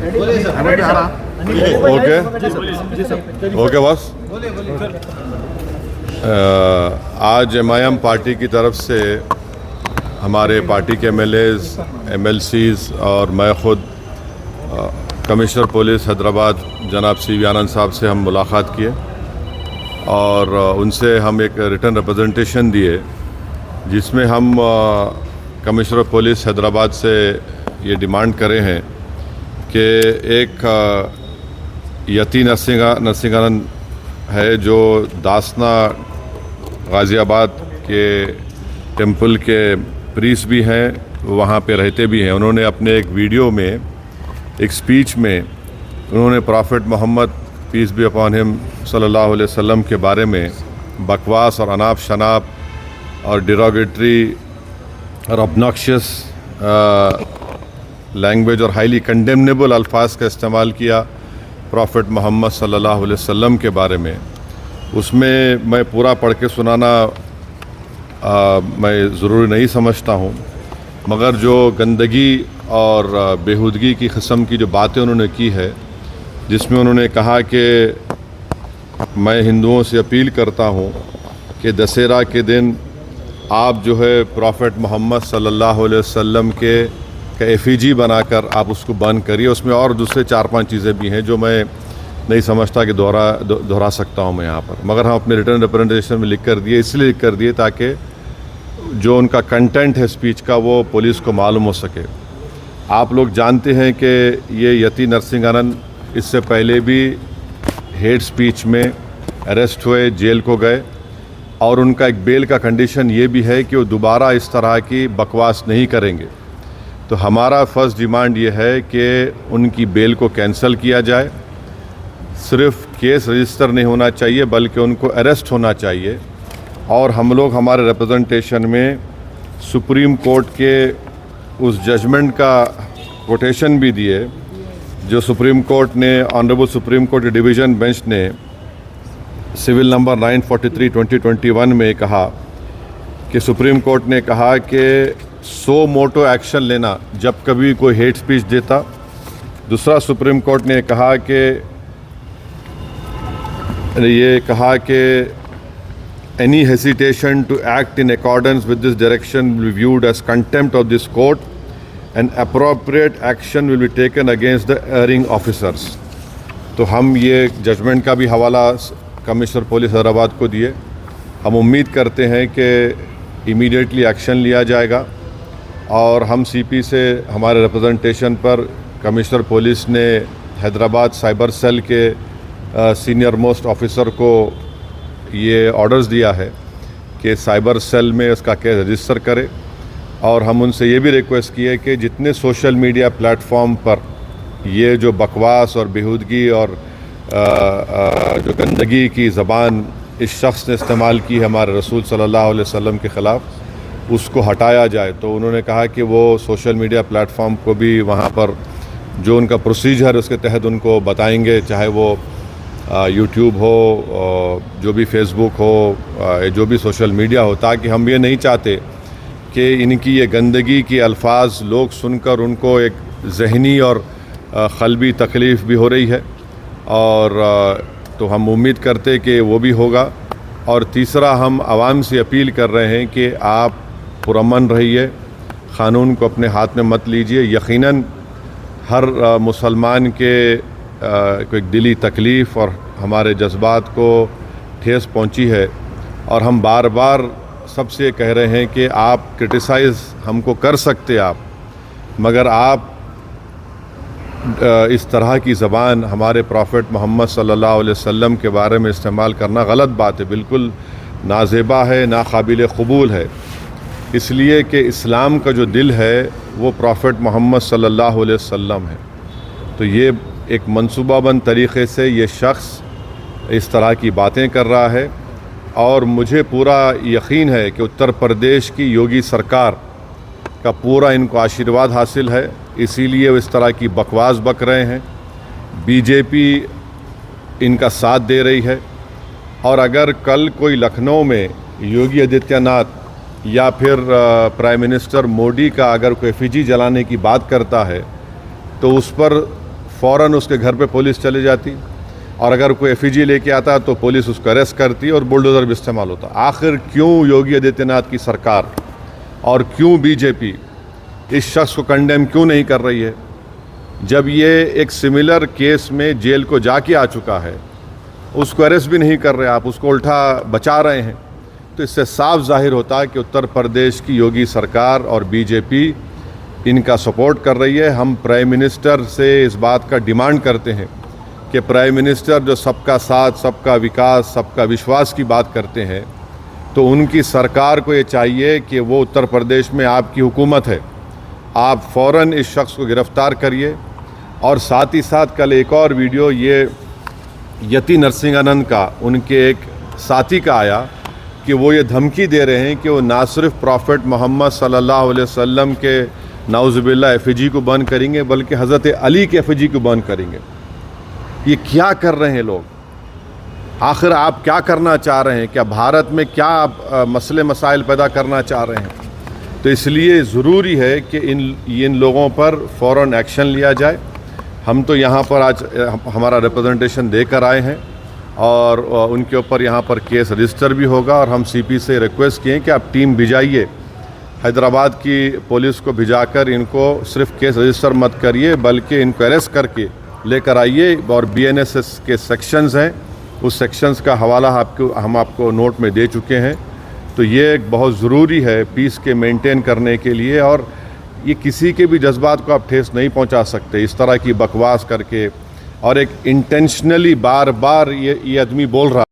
Okay okay boss. आज MIM party की तरफ से हमारे पार्टी के MLAs, MLCs और मैं ख़ुद कमिश्नर पुलिस हैदराबाद जनाब CV आनंद साहब से हम मुलाकात किए और उनसे हम एक रिटर्न रिप्रेजेंटेशन दिए जिसमें हम कमिश्नर पुलिस हैदराबाद से ये डिमांड करे हैं कि एक यती नरसिंहानंद है जो दासना गाज़ियाबाद के टेंपल के प्रीस्ट भी हैं, वहाँ पे रहते भी हैं। उन्होंने अपने एक वीडियो में, एक स्पीच में उन्होंने prophet Muhammad peace be upon him सल्लल्लाहु अलैहि वसल्लम के बारे में बकवास और अनाप शनाप और डिरोगेटरी और ऑब्नॉक्शियस लैंग्वेज और हाईली कंडेमनेबल अल्फाज का इस्तेमाल किया प्रॉफिट मोहम्मद सल्लल्लाहु अलैहि वसल्लम के बारे में। उसमें मैं पूरा पढ़ के सुनाना मैं ज़रूरी नहीं समझता हूँ, मगर जो गंदगी और बेहूदगी की किस्म की जो बातें उन्होंने की है, जिसमें उन्होंने कहा कि मैं हिंदुओं से अपील करता हूँ कि दशहरा के दिन आप जो है प्रॉफिट मोहम्मद सल्लल्लाहु अलैहि वसल्लम के एफिजी बनाकर आप उसको बंद करिए। उसमें और दूसरे 4-5 चीज़ें भी हैं जो मैं नहीं समझता कि दोहरा सकता हूँ मैं यहाँ पर, मगर हम अपने रिटर्न रिप्रेजेंटेशन में लिख कर दिए, इसलिए लिख कर दिए ताकि जो उनका कंटेंट है स्पीच का वो पुलिस को मालूम हो सके। आप लोग जानते हैं कि ये यती नरसिंहानंद इससे पहले भी हेट स्पीच में अरेस्ट हुए, जेल को गए और उनका एक बेल का कंडीशन ये भी है कि वो दोबारा इस तरह की बकवास नहीं करेंगे। तो हमारा फर्स्ट डिमांड ये है कि उनकी बेल को कैंसिल किया जाए। सिर्फ केस रजिस्टर नहीं होना चाहिए बल्कि उनको अरेस्ट होना चाहिए। और हम लोग हमारे रिप्रेजेंटेशन में सुप्रीम कोर्ट के उस जजमेंट का कोटेशन भी दिए जो सुप्रीम कोर्ट ने, honourable supreme court division bench ने सिविल नंबर 943/2021 में कहा कि सुप्रीम कोर्ट ने कहा कि सो मोटो एक्शन लेना जब कभी कोई हेट स्पीच देता। दूसरा सुप्रीम कोर्ट ने कहा कि any hesitation to act in accordance with this direction will be viewed as contempt of this court and appropriate action will be taken against the erring officers। तो हम ये judgement का भी हवाला कमिश्नर पुलिस हैदराबाद को दिए। हम उम्मीद करते हैं कि इमीडिएटली एक्शन लिया जाएगा और हम CP से हमारे रिप्रेजेंटेशन पर कमिश्नर पुलिस ने हैदराबाद साइबर सेल के सीनियर मोस्ट ऑफिसर को ये ऑर्डर्स दिया है कि साइबर सेल में इसका केस रजिस्टर करे। और हम उनसे ये भी रिक्वेस्ट किए कि जितने सोशल मीडिया प्लेटफॉर्म पर ये जो बकवास और बेहूदगी और जो गंदगी की ज़बान इस शख्स ने इस्तेमाल की है हमारे रसूल सल्लल्लाहु अलैहि वसल्लम के ख़िलाफ़, उसको हटाया जाए। तो उन्होंने कहा कि वो सोशल मीडिया प्लेटफॉर्म को भी वहाँ पर जो उनका प्रोसीजर है उसके तहत उनको बताएंगे, चाहे वो यूट्यूब हो, जो भी फेसबुक हो, जो भी सोशल मीडिया हो, ताकि हम ये नहीं चाहते कि इनकी ये गंदगी की अल्फाज लोग सुनकर उनको एक ज़हनी और क़ल्बी तकलीफ़ भी हो रही है। और तो हम उम्मीद करते कि वो भी होगा। और तीसरा, हम आवाम से अपील कर रहे हैं कि आप पुरअमन रहिए, क़ानून को अपने हाथ में मत लीजिए। यकीनन हर मुसलमान के कोई दिली तकलीफ़ और हमारे जज्बात को ठेस पहुंची है और हम बार बार सबसे कह रहे हैं कि आप क्रिटिसाइज़ हमको कर सकते आप, मगर आप इस तरह की ज़बान हमारे प्रॉफिट मोहम्मद सल्लल्लाहु अलैहि वसल्लम के बारे में इस्तेमाल करना गलत बात है, बिल्कुल नाज़ेबा है, नाकाबिल क़बूल है। इसलिए कि इस्लाम का जो दिल है वो प्रॉफिट मोहम्मद सल्लल्लाहु अलैहि वसल्लम है। तो ये एक मंसूबाबंद तरीक़े से ये शख्स इस तरह की बातें कर रहा है और मुझे पूरा यकीन है कि उत्तर प्रदेश की योगी सरकार का पूरा इनको आशीर्वाद हासिल है, इसीलिए वो इस तरह की बकवास बक रहे हैं। बीजेपी इनका साथ दे रही है और अगर कल कोई लखनऊ में योगी आदित्यनाथ या फिर प्राइम मिनिस्टर मोदी का अगर कोई एफिजी जलाने की बात करता है तो उस पर फ़ौरन उसके घर पे पुलिस चली जाती, और अगर कोई एफईजी लेके आता तो पुलिस उसको अरेस्ट करती और बुलडोज़र भी इस्तेमाल होता। आखिर क्यों योगी आदित्यनाथ की सरकार और क्यों बीजेपी इस शख्स को कंडेम क्यों नहीं कर रही है? जब ये एक सिमिलर केस में जेल को जाके आ चुका है, उसको अरेस्ट भी नहीं कर रहे आप, उसको उल्टा बचा रहे हैं। तो इससे साफ जाहिर होता है कि उत्तर प्रदेश की योगी सरकार और बीजेपी इनका सपोर्ट कर रही है। हम प्राइम मिनिस्टर से इस बात का डिमांड करते हैं कि प्राइम मिनिस्टर जो सबका साथ, सबका विकास, सबका विश्वास की बात करते हैं, तो उनकी सरकार को ये चाहिए कि वो उत्तर प्रदेश में आपकी हुकूमत है, आप फ़ौरन इस शख्स को गिरफ़्तार करिए। और साथ ही साथ कल एक और वीडियो ये यति नरसिंहानंद का, उनके एक साथी का आया कि वो ये धमकी दे रहे हैं कि वो ना सिर्फ प्रॉफेट मोहम्मद सल्लल्लाहु अलैहि वसल्लम के नाउज़ुबिल्लाह एफईजी को बंद करेंगे, बल्कि हज़रत अली के एफईजी को बंद करेंगे। ये क्या कर रहे हैं लोग? आखिर आप क्या करना चाह रहे हैं? क्या भारत में क्या आप मसले मसाइल पैदा करना चाह रहे हैं? तो इसलिए ज़रूरी है कि इन लोगों पर फ़ौरन एक्शन लिया जाए। हम तो यहाँ पर आज हमारा रिप्रेजेंटेशन देकर आए हैं और उनके ऊपर यहाँ पर केस रजिस्टर भी होगा, और हम सीपी से रिक्वेस्ट किए कि आप टीम भिजाइए, हैदराबाद की पुलिस को भिजाकर इनको सिर्फ केस रजिस्टर मत करिए, बल्कि इनको अरेस्ट करके लेकर आइए। और बीएनएसएस के सेक्शंस हैं, उस सेक्शंस का हवाला हम आपको नोट में दे चुके हैं। तो ये एक बहुत ज़रूरी है पीस के मेंटेन करने के लिए, और ये किसी के भी जज्बात को आप ठेस नहीं पहुंचा सकते इस तरह की बकवास करके। और एक इंटेंशनली बार बार ये आदमी बोल रहा